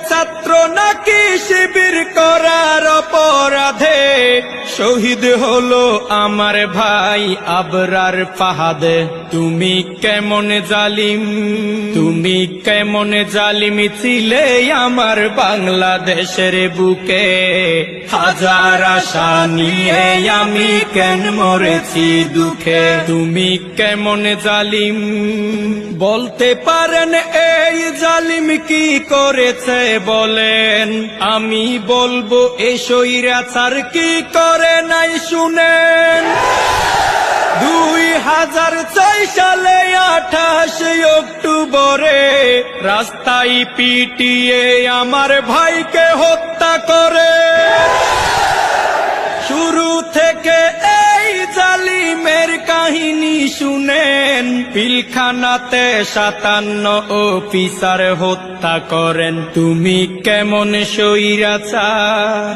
ছাত্র নাকি শিবির করার অপরাধে শহীদ হলো আমার ভাই আবরার ফাহাদে। তুমি কেমন জালিম, তুমি কেমন জালিম ছিলে আমার বাংলাদেশের বুকে। হাজার আশা নিয়ে আমি কেন মরেছি দুঃখে। তুমি কেমন জালিম বলতে পারেন এই জালিম কি করেছে বলেন। আমি বলবো এই স্বৈরাচার কি করে নাই শুনেন। 2006 সালে 28 অক্টোবরে রাস্তায় পিটিয়ে আমার ভাইকে হত্যা করে। শুরু থেকে এই জালিমের কাহিনী শুনেন। পিলখানাতে 57 অফিসার হত্যা করেন। তুমি কেমন স্বৈরাচার।